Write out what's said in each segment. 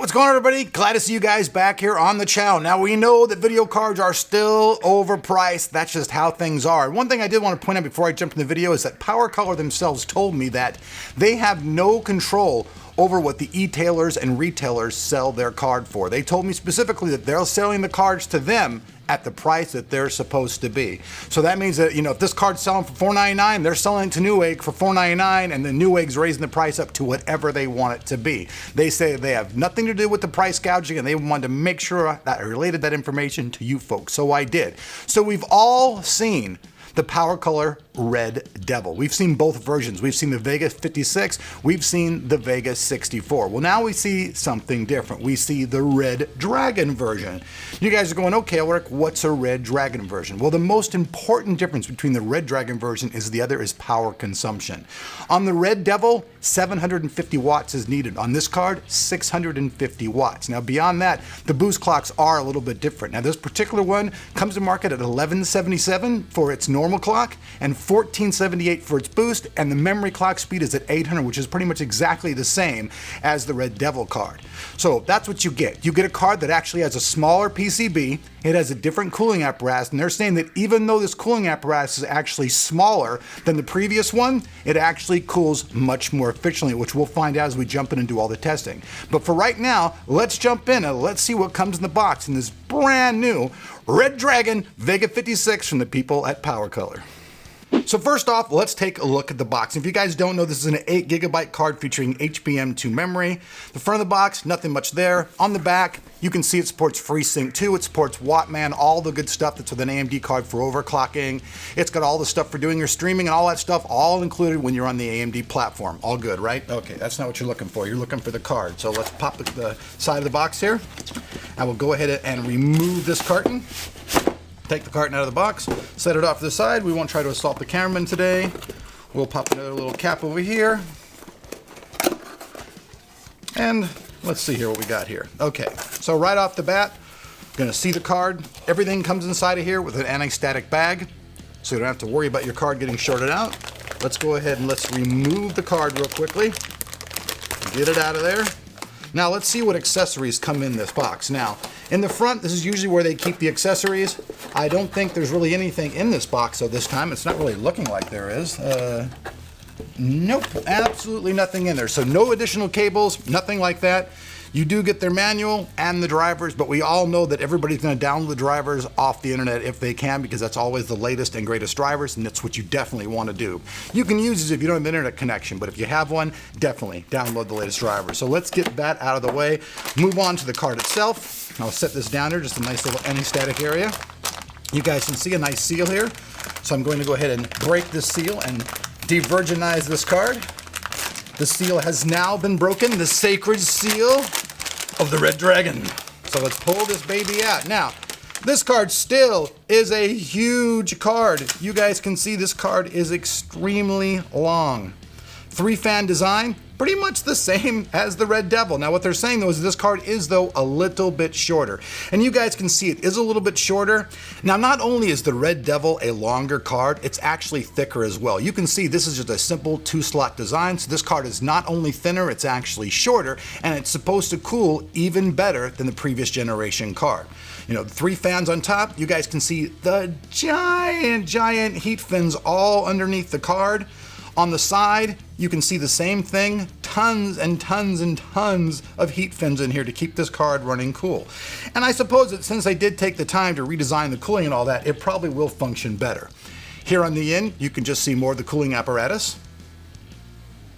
What's going on, everybody? Glad to see you guys back here on the channel. Now, we know that video cards are still overpriced. That's just how things are. One thing I did want to point out before I jump in the video is that Powercolor themselves told me that they have no control over what the e-tailers and retailers sell their card for. They told me specifically that they're selling the cards to them at the price that they're supposed to be. So that means that, if this card's selling for $4.99, they're selling it to Newegg for $4.99, and then Newegg's raising the price up to whatever they want it to be. They say they have nothing to do with the price gouging, and they wanted to make sure that I related that information to you folks. So I did. So we've all seen the Powercolor Red Devil. We've seen both versions. We've seen the Vega 56, we've seen the Vega 64. Well, now we see something different. We see the Red Dragon version. You guys are going, okay, Ulrich, what's a Red Dragon version? Well, the most important difference between the Red Dragon version is the other is power consumption. On the Red Devil, 750 watts is needed. On this card, 650 watts. Now, beyond that, the boost clocks are a little bit different. Now, this particular one comes to market at 1177 for its normal clock and 1478 for its boost, and the memory clock speed is at 800, which is pretty much exactly the same as the Red Devil card. So that's what you get. You get a card that actually has a smaller PCB, it has a different cooling apparatus, and they're saying that even though this cooling apparatus is actually smaller than the previous one, it actually cools much more efficiently, which we'll find out as we jump in and do all the testing. But for right now, let's jump in and let's see what comes in the box in this brand new Red Dragon Vega 56 from the people at Powercolor. So first off, let's take a look at the box. If you guys don't know, this is an 8GB card featuring HBM2 memory. The front of the box, nothing much there. On the back, you can see it supports FreeSync 2, it supports Wattman, all the good stuff that's with an AMD card for overclocking. It's got all the stuff for doing your streaming and all that stuff, all included when you're on the AMD platform. All good, right? Okay, that's not what you're looking for. You're looking for the card. So let's pop the side of the box here. I will go ahead and remove this carton. Take the carton out of the box, set it off to the side. We won't try to assault the cameraman today. We'll pop another little cap over here. And let's see here what we got here. Okay, so right off the bat, gonna see the card. Everything comes inside of here with an anti-static bag, so you don't have to worry about your card getting shorted out. Let's go ahead and let's remove the card real quickly. Get it out of there. Now let's see what accessories come in this box. Now, in the front, this is usually where they keep the accessories. I don't think there's really anything in this box, so this time it's not really looking like there is. Nope, absolutely nothing in there. So no additional cables, nothing like that. You do get their manual and the drivers, but we all know that everybody's gonna download the drivers off the internet if they can, because that's always the latest and greatest drivers, and that's what you definitely wanna do. You can use these if you don't have an internet connection, but if you have one, definitely download the latest drivers. So let's get that out of the way. Move on to the card itself. I'll set this down here, just a nice little anti-static area. You guys can see a nice seal here. So I'm going to go ahead and break this seal and de-virginize this card. The seal has now been broken, the sacred seal of the Red Dragon. So let's pull this baby out. Now, this card still is a huge card. You guys can see this card is extremely long. 3-fan design, pretty much the same as the Red Devil. Now what they're saying though is this card is though a little bit shorter. And you guys can see it is a little bit shorter. Now not only is the Red Devil a longer card, it's actually thicker as well. You can see this is just a simple 2-slot design. So this card is not only thinner, it's actually shorter, and it's supposed to cool even better than the previous generation card. The 3 fans on top, you guys can see the giant heat fins all underneath the card. On the side, you can see the same thing, tons and tons and tons of heat fins in here to keep this card running cool. And I suppose that since I did take the time to redesign the cooling and all that, it probably will function better. Here on the end, you can just see more of the cooling apparatus.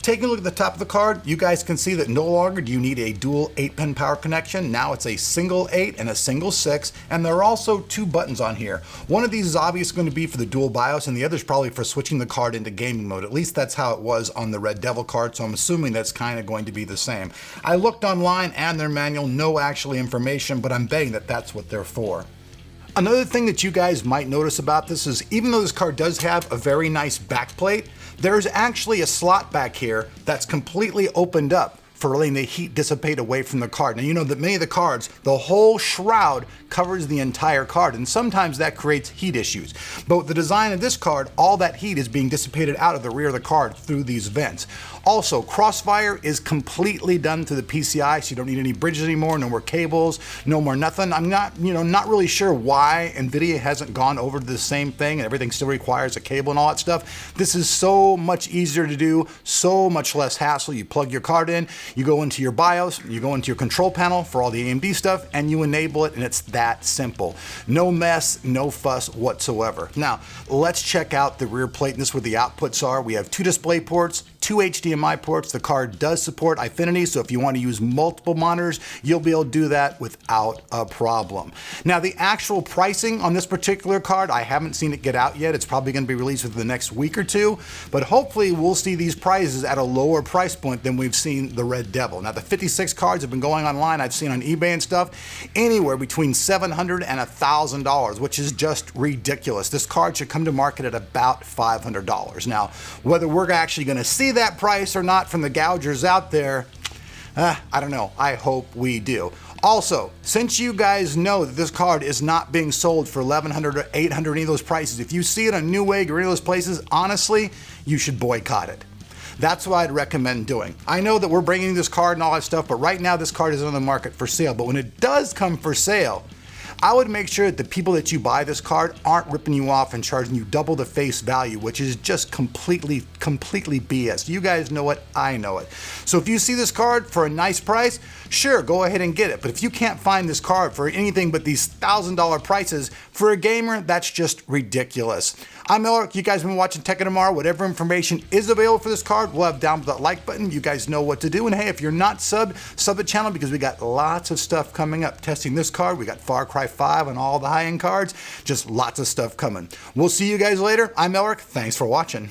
Taking a look at the top of the card, you guys can see that no longer do you need a dual 8-pin power connection. Now it's a single 8 and a single 6, and there are also 2 buttons on here. One of these is obviously going to be for the dual BIOS, and the other is probably for switching the card into gaming mode. At least that's how it was on the Red Devil card, so I'm assuming that's kind of going to be the same. I looked online and their manual, no actual information, but I'm betting that that's what they're for. Another thing that you guys might notice about this is even though this card does have a very nice backplate, there's actually a slot back here that's completely opened up for letting the heat dissipate away from the card. Now you know that many of the cards, the whole shroud covers the entire card, and sometimes that creates heat issues. But with the design of this card, all that heat is being dissipated out of the rear of the card through these vents. Also, crossfire is completely done to the PCI, so you don't need any bridges anymore, no more cables, no more nothing. I'm not really sure why NVIDIA hasn't gone over to the same thing and everything still requires a cable and all that stuff. This is so much easier to do, so much less hassle. You plug your card in, you go into your BIOS, you go into your control panel for all the AMD stuff, and you enable it, and it's that simple. No mess, no fuss whatsoever. Now, let's check out the rear plate, and this is where the outputs are. We have 2 display ports, 2 HDMI ports. The card does support Infinity, so if you want to use multiple monitors, you'll be able to do that without a problem. Now, the actual pricing on this particular card, I haven't seen it get out yet. It's probably going to be released within the next week or two, but hopefully we'll see these prices at a lower price point than we've seen the Red Devil. Now, the 56 cards have been going online, I've seen on eBay and stuff, anywhere between $700 and $1,000, which is just ridiculous. This card should come to market at about $500. Now, whether we're actually going to see that price or not from the gougers out there, I don't know. I hope we do. Also, since you guys know that this card is not being sold for $1,100 or $800, any of those prices, if you see it on Newegg or any of those places, honestly, you should boycott it. That's what I'd recommend doing. I know that we're bringing this card and all that stuff, but right now this card is on the market for sale. But when it does come for sale, I would make sure that the people that you buy this card aren't ripping you off and charging you double the face value, which is just completely BS. You guys know it, I know it. So if you see this card for a nice price, sure, go ahead and get it. But if you can't find this card for anything but these $1,000 prices, for a gamer, that's just ridiculous. I'm Miller. You guys have been watching Tech Tomorrow. Whatever information is available for this card, we'll have down below that like button. You guys know what to do. And hey, if you're not sub the channel because we got lots of stuff coming up. Testing this card, we got Far Cry 5 and all the high-end cards. Just lots of stuff coming. We'll see you guys later. I'm Elric. Thanks for watching.